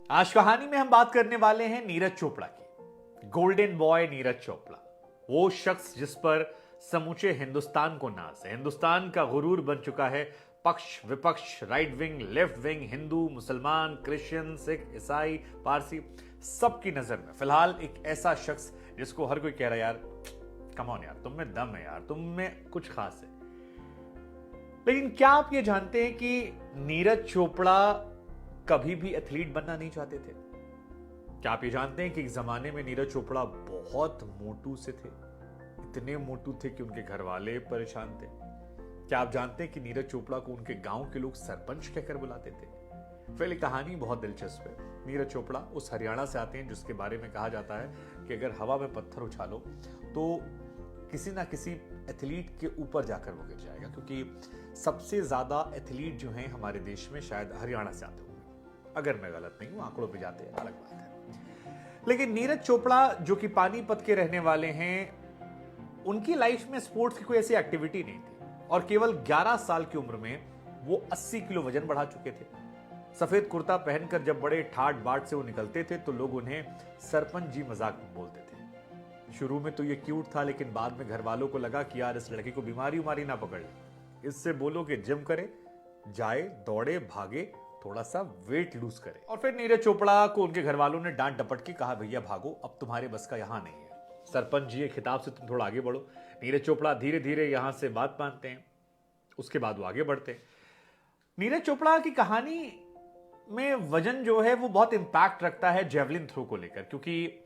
आज कहानी में हम बात करने वाले हैं नीरज चोपड़ा की। गोल्डन बॉय नीरज चोपड़ा, वो शख्स जिस पर समूचे हिंदुस्तान को नाज है, हिंदुस्तान का गुरूर बन चुका है। पक्ष विपक्ष, right wing left wing, Hindu मुसलमान क्रिश्चियन सिख ईसाई पारसी, सबकी नजर में फिलहाल एक ऐसा शख्स जिसको हर कोई कह रहा है यार कम ऑन यार, तुम में दम है यार, तुम में कुछ खास है। लेकिन क्या आप ये जानते हैं कि नीरज चोपड़ा कभी भी एथलीट बनना नहीं चाहते थे? क्या आप ये जानते हैं कि एक जमाने में नीरज चोपड़ा बहुत मोटू से थे, इतने मोटू थे कि उनके घर वाले परेशान थे। क्या आप जानते हैं कि नीरज चोपड़ा को उनके गांव के लोग सरपंच कहकर बुलाते थे? पहले कहानी बहुत दिलचस्प है। नीरज चोपड़ा उस हरियाणा से आते हैं जिसके बारे में कहा जाता है कि अगर हवा में पत्थर उछालो तो किसी ना किसी एथलीट के ऊपर जाकर वो गिर जाएगा, क्योंकि सबसे ज्यादा एथलीट जो हैं हमारे देश में शायद हरियाणा से आते होंगे। अगर मैं गलत नहीं हूं, आंकड़ों पे जाते हैं अलग बात है। लेकिन नीरज चोपड़ा जो कि पानीपत के रहने वाले हैं, उनकी लाइफ में स्पोर्ट्स की कोई ऐसी एक्टिविटी नहीं थी और केवल 11 साल की उम्र में वो 80 किलो वजन बढ़ा चुके थे। सफेद कुर्ता पहनकर जब बड़े ठाट बाट से वो निकलते थे तो लोग उन्हें सरपंच जी मजाक में बोलते थे। शुरू में तो ये क्यूट था, लेकिन बाद में घर वालों को लगा कि यार इस लड़के को बीमारी उमारी ना पकड़ ले, इससे बोलो कि जिम करे, जाए दौड़े भागे, थोड़ा सा वेट लूज करे। और फिर नीरज चोपड़ा को उनके घर वालों ने डांट डपट के कहा भैया भागो, अब तुम्हारे बस का यहां नहीं है, सरपंच जी के खिताब से तुम थोड़ा आगे बढ़ो। नीरज चोपड़ा धीरे धीरे यहां से बात मानते हैं, उसके बाद वो आगे बढ़ते हैं। नीरज चोपड़ा की कहानी में वजन जो है वो बहुत इंपैक्ट रखता है जेवलिन थ्रो को लेकर, क्योंकि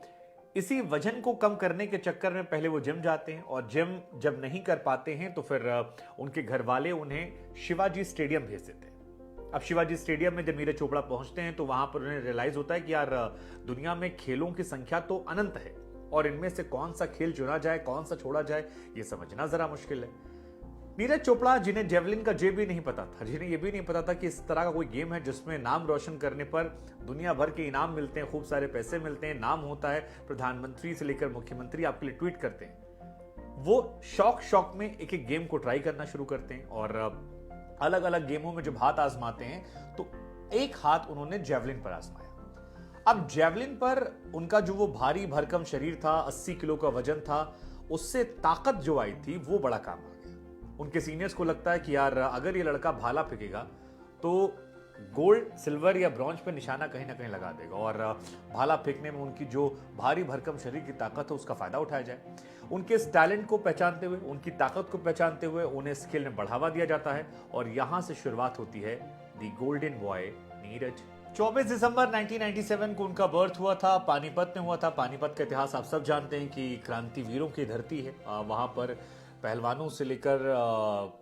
इसी वजन को कम करने के चक्कर में पहले वो जिम जाते हैं और जिम जब नहीं कर पाते हैं तो फिर उनके घर वाले उन्हें शिवाजी स्टेडियम भेज देते हैं। अब शिवाजी स्टेडियम में जब नीरज चोपड़ा पहुंचते हैं तो वहां पर उन्हें रियलाइज होता है कि यार दुनिया में खेलों की संख्या तो अनंत है और इनमें से कौन सा खेल चुना जाए, कौन सा छोड़ा जाए, ये समझना जरा मुश्किल है। नीरज चोपड़ा जिन्हें जेवलिन का जे भी नहीं पता था, जिन्हें यह भी नहीं पता था कि इस तरह का कोई गेम है जिसमें नाम रोशन करने पर दुनिया भर के इनाम मिलते हैं, खूब सारे पैसे मिलते हैं, नाम होता है, प्रधानमंत्री से लेकर मुख्यमंत्री आपके लिए ट्वीट करते हैं। वो शौक में एक एक गेम को ट्राई करना शुरू करते हैं और अलग अलग गेमों में जब हाथ आजमाते हैं तो एक हाथ उन्होंने जेवलिन पर आजमाया। अब जेवलिन पर उनका जो वो भारी भरकम शरीर था, 80 किलो का वजन था, उससे ताकत जो आई थी वो बड़ा काम आ गया। उनके सीनियर्स को लगता है कि यार अगर ये लड़का भाला फेंकेगा तो गोल्ड सिल्वर या ब्रॉन्ज पे निशाना कहीं ना कहीं लगा देगा और भाला फेंकने में उनकी जो भारी भरकम शरीर की ताकत है उसका फायदा उठाया जाए। उनके इस टैलेंट को पहचानते हुए, उनकी ताकत को पहचानते हुए उन्हें इस खेल में बढ़ावा दिया जाता है और यहां से शुरुआत होती है दी गोल्डन बॉय नीरज। 24 दिसंबर 1997 को उनका बर्थ हुआ था, पानीपत में हुआ था। पानीपत का इतिहास आप सब जानते हैं कि क्रांतिवीरों की धरती है। वहां पर पहलवानों से लेकर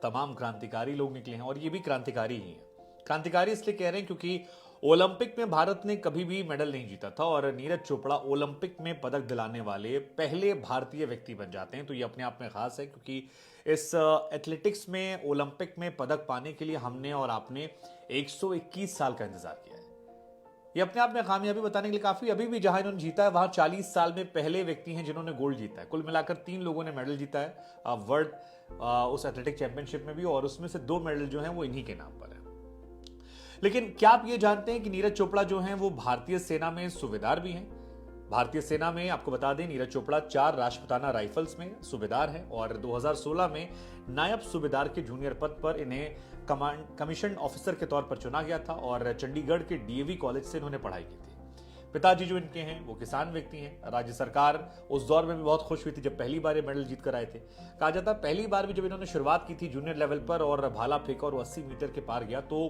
तमाम क्रांतिकारी लोग निकले हैं और ये भी क्रांतिकारी ही हैं। क्रांतिकारी इसलिए कह रहे हैं क्योंकि ओलंपिक में भारत ने कभी भी मेडल नहीं जीता था और नीरज चोपड़ा ओलंपिक में पदक दिलाने वाले पहले भारतीय व्यक्ति बन जाते हैं। तो ये अपने आप में खास है क्योंकि इस एथलेटिक्स में ओलंपिक में पदक पाने के लिए हमने और आपने 121 साल का इंतजार किया है। ये अपने आप में कामयाबी बताने के लिए काफी। अभी भी जहां इन्होंने जीता है वहां 40 साल में पहले व्यक्ति हैं जिन्होंने गोल्ड जीता है। कुल मिलाकर 3 लोगों ने मेडल जीता है वर्ल्ड उस एथलेटिक चैंपियनशिप में भी, और उसमें से 2 मेडल जो हैं वो इन्हीं के नाम पर है। लेकिन क्या आप ये जानते हैं कि नीरज चोपड़ा जो हैं वो भारतीय सेना में सूबेदार भी हैं? भारतीय सेना में आपको बता दें नीरज चोपड़ा 4 राष्ट्रपताना राइफल्स में सूबेदार हैं और 2016 में नायब सूबेदार के जूनियर पद पर इन्हें कमीशन ऑफिसर के तौर पर चुना गया था और चंडीगढ़ के डीएवी कॉलेज से इन्होंने पढ़ाई की थी। पिताजी जो इनके हैं वो किसान व्यक्ति हैं। राज्य सरकार उस दौर में भी बहुत खुश हुई थी जब पहली बार ये मेडल जीत कर आए थे। कहा जाता है पहली बार भी जब इन्होंने शुरुआत की थी जूनियर लेवल पर और भाला फेंका और वो 80 मीटर के पार गया तो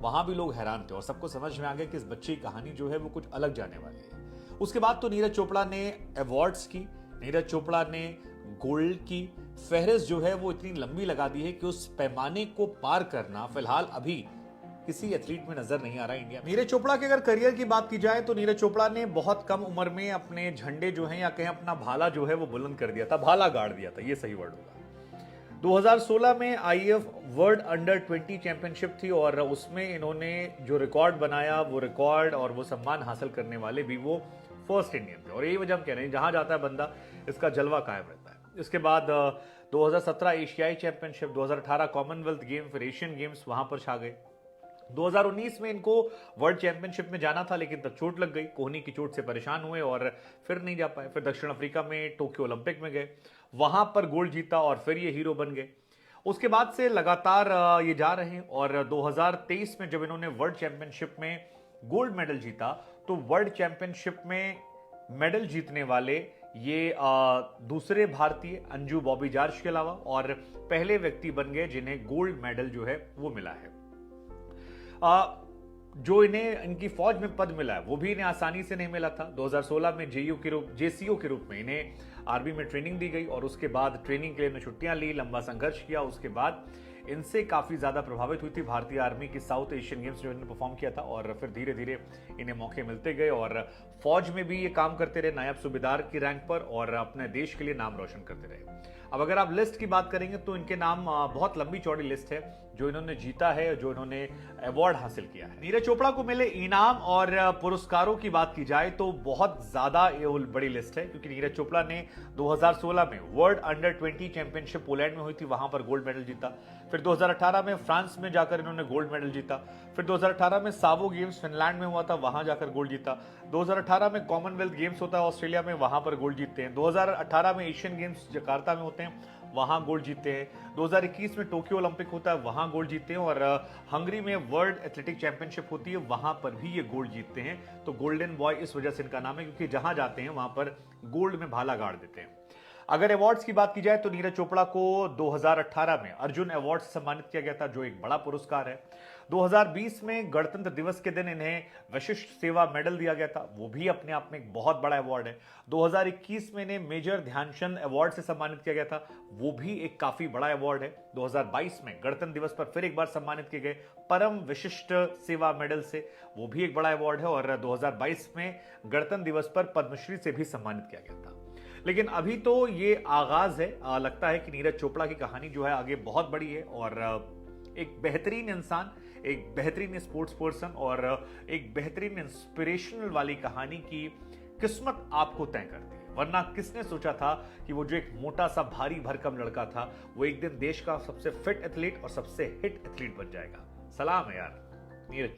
वहां भी लोग हैरान थे और सबको समझ में आ गया कि इस बच्चे की कहानी जो है वो कुछ अलग जाने वाली है। उसके बाद तो नीरज चोपड़ा ने अवार्ड्स की, नीरज चोपड़ा ने गोल्ड की फहरिस्त जो है वो इतनी लंबी लगा दी है कि उस पैमाने को पार करना फिलहाल अभी किसी एथलीट में नजर नहीं आ रहा इंडिया में। नीरज चोपड़ा के अगर करियर की बात की जाए तो नीरज चोपड़ा ने बहुत कम उम्र में अपने झंडे जो हैं या कहें अपना भाला जो है वो बुलंद कर दिया था, भाला गाड़ दिया था, ये सही वर्ड होगा। 2016 में आईएएफ वर्ल्ड अंडर 20 चैंपियनशिप थी और उसमें इन्होंने जो रिकॉर्ड बनाया वो रिकॉर्ड और वो सम्मान हासिल करने वाले भी वो फर्स्ट इंडियन थे। और यही वजह हम कह रहे हैं जहां जाता है बंदा इसका जलवा कायम रहता है। इसके बाद 2017 एशियाई चैंपियनशिप, 2018 कॉमनवेल्थ गेम, फिर एशियन गेम्स वहां पर छा गए। 2019 में इनको वर्ल्ड चैंपियनशिप में जाना था, लेकिन तब चोट लग गई, कोहनी की चोट से परेशान हुए और फिर नहीं जा पाए। फिर दक्षिण अफ्रीका में टोक्यो ओलंपिक में गए, वहां पर गोल्ड जीता और फिर ये हीरो बन गए। उसके बाद से लगातार ये जा रहे हैं और 2023 में जब इन्होंने वर्ल्ड चैंपियनशिप में गोल्ड मेडल जीता, तो वर्ल्ड चैंपियनशिप में मेडल जीतने वाले ये दूसरे भारतीय अंजू बॉबी जॉर्ज के अलावा और पहले व्यक्ति बन गए जिन्हें गोल्ड मेडल जो है वो मिला है। जो इन्हें इनकी फौज में पद मिला है वो भी इन्हें आसानी से नहीं मिला था। 2016 में जेसीओ के रूप में इन्हें आर्मी में ट्रेनिंग दी गई और उसके बाद ट्रेनिंग के लिए इन्होंने छुट्टियां ली, लंबा संघर्ष किया। उसके बाद इनसे काफी ज्यादा प्रभावित हुई थी भारतीय आर्मी की साउथ एशियन गेम्स जो इन्होंने परफॉर्म किया था और फिर धीरे धीरे इन्हें मौके मिलते गए और फौज में भी ये काम करते रहे नायब सूबेदार की रैंक पर और अपने देश के लिए नाम रोशन करते रहे। अब अगर आप लिस्ट की बात करेंगे तो इनके नाम बहुत लंबी चौड़ी लिस्ट है जो इन्होंने जीता है, जो इन्होंने अवार्ड हासिल किया है। नीरज चोपड़ा को मिले इनाम और पुरस्कारों की बात की जाए तो बहुत ज्यादा बड़ी लिस्ट है, क्योंकि नीरज चोपड़ा ने 2016 में वर्ल्ड अंडर 20 चैंपियनशिप पोलैंड में हुई थी, वहां पर गोल्ड मेडल जीता। फिर 2018 में फ्रांस में जाकर इन्होंने गोल्ड मेडल जीता। फिर 2018 में सावो गेम्स फिनलैंड में हुआ था, वहां जाकर गोल्ड जीता। 2018 में कॉमनवेल्थ गेम्स होता है ऑस्ट्रेलिया में, वहां पर गोल्ड जीतते हैं। 2018 में एशियन गेम्स जकार्ता में होते हैं, वहां गोल्ड जीतते हैं। 2021 में टोक्यो ओलंपिक होता है, वहां गोल्ड जीतते हैं और हंगरी में वर्ल्ड एथलेटिक चैंपियनशिप होती है, वहां पर भी ये गोल्ड जीतते हैं। तो गोल्डन बॉय इस वजह से इनका नाम है, क्योंकि जहां जाते हैं वहां पर गोल्ड में भाला गाड़ देते हैं। अगर अवार्ड्स की बात की जाए तो नीरज चोपड़ा को 2018 में अर्जुन अवार्ड से सम्मानित किया गया था, जो एक बड़ा पुरस्कार है। 2020 में गणतंत्र दिवस के दिन इन्हें विशिष्ट सेवा मेडल दिया गया था, वो भी अपने आप में एक बहुत बड़ा अवार्ड है। 2021 में इन्हें मेजर ध्यानचंद अवार्ड से सम्मानित किया गया था, वो भी एक काफी बड़ा अवार्ड है। 2022 में गणतंत्र दिवस पर फिर एक बार सम्मानित किए गए परम विशिष्ट सेवा मेडल से, वो भी एक बड़ा अवार्ड है। और 2022 में गणतंत्र दिवस पर पद्मश्री से भी सम्मानित किया गया था। लेकिन अभी तो ये आगाज है, लगता है कि नीरज चोपड़ा की कहानी जो है आगे बहुत बड़ी है और एक बेहतरीन इंसान, एक बेहतरीन स्पोर्ट्स पर्सन और एक बेहतरीन इंस्पिरेशनल वाली कहानी की किस्मत आपको तय करती है। वरना किसने सोचा था कि वो जो एक मोटा सा भारी भरकम लड़का था वो एक दिन देश का सबसे फिट एथलीट और सबसे हिट एथलीट बन जाएगा। सलाम है यार नीरज।